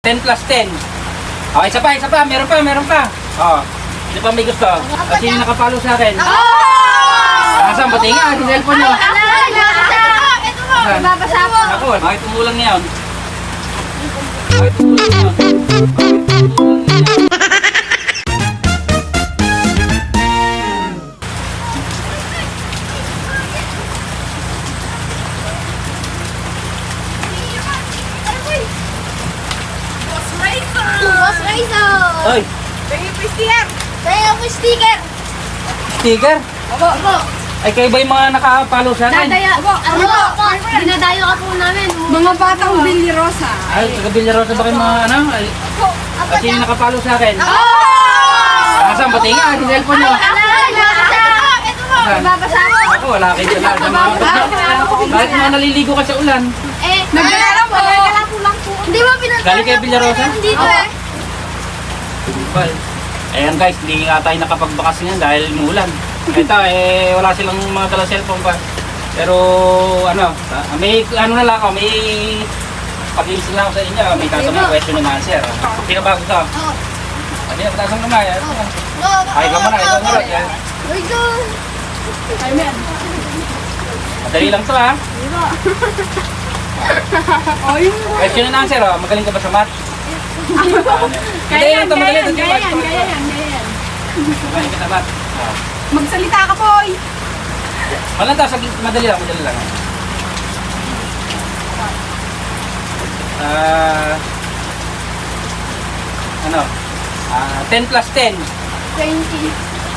10 plus 10. Okay, isa pa. Meron pa. Oh. Hindi pa may gusto. Kasi yung nakapalo sa akin. Asan? Pati nga, yung cellphone nyo. Babasa ako. Ako, bakit umulang ngayon? Bakit umulang ngayon? Boss Raizo! Oy, Tingin po sticker! Tingin po sticker! sticker? Opo, opo. Ay, kayo ba yung mga nakapalo sa akin? Dinadayo ka po namin. Mga batang Billy Rosa. Ay, taga-Villa Rosa ba kayo mga ano? Ay, kasi yung nakapalo sa akin. Asan? Pati nga, yung cellphone nyo. Babasa ako. Ako, wala kayo dyan. Bakit mga naliligo ka sa ulan? Naglalaro po. lang po. Hindi mo pinag- Galing kayo Villa Rosa? Dito eh. Well, ayan guys, hindi nga tayo nakapagbakas niyan dahil umulan. Ito wala silang mga dala cellphone pa. Pero ano, may ano na lang ako, may pag-iisip lang ako sa inyo, may tatanong question and answer. Sino ba gusto? Hindi na pataas ang kamay. Ay, ikaw muna, ikaw muna. Yan. Raizo! Madali lang to ha. Question and answer, magaling ka ba sa math? Hindi yan, madali. Gaya yan. Magaling ka sa math. Magsalita ka po. Malanta, madali lang. Ano? 10 plus 10. 20.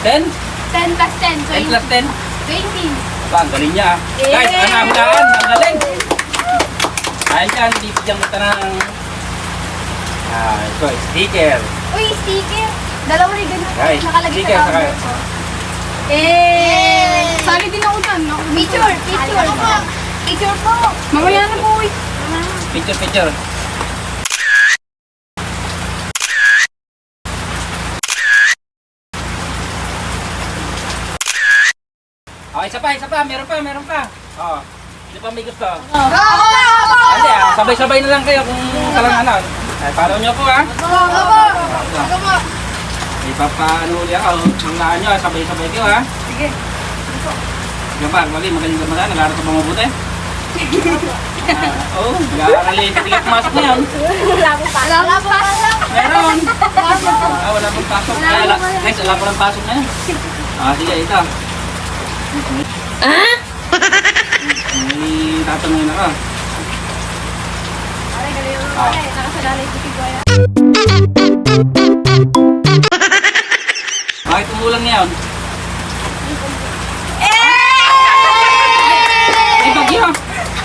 10? 10 plus 10. 10 plus 10? 20. Aba, ang galing niya. Guys, ang galing. Ayan dyan, bibigyan kita ng ito, sticker. Uy, sticker. Dalawa rin ganun. Guys, Nakalagay sticker sa saka. number ko. Eh! Sali din ako dyan, no? Picture. Picture po. Mamaya na po. Picture. Okay, isa pa. Meron pa. Oh. Hindi pa may gusto. Hindi sabay-sabay na lang kayo kung talang ano. Follow nyo po ha. Opo. Ipapaano uli ako. Hanggaan nyo, sabay-sabay kayo ha. Sige. Gapag, magaling ka ba? Nag-aaral ka ba mabuti? Oo, nag-aaral eh. Hindi ka pumasok na yun. Wala po pa. Meron. Wala pang pasok. Guys, wala pa ng pasok na yun. Sige, ito. May tatanungin ako. Nakasalalay si Kigoya. Bakit umulang ngayon?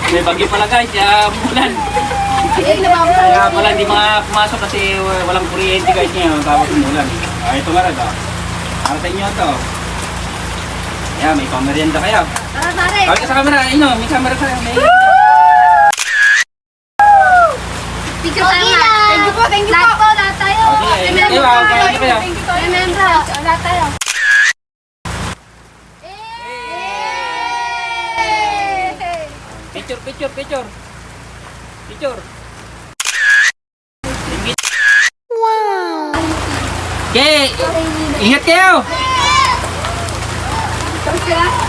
May bagyo pala guys, kaya umulan. Kaya pala hindi pumasok kasi walang kuryente guys ngayon, tapos umulan. Ito nga rin para sa inyo ito. Ayan, may pamerienda kayo. Tara, tara. Kawin ka sa camera, may camera kayo. Picture tayo nga. Thank you po. Lahat tayo. Okay, kayo. Remember, lahat tayo. Picture. Okay, ingat kayo. Tapos ka?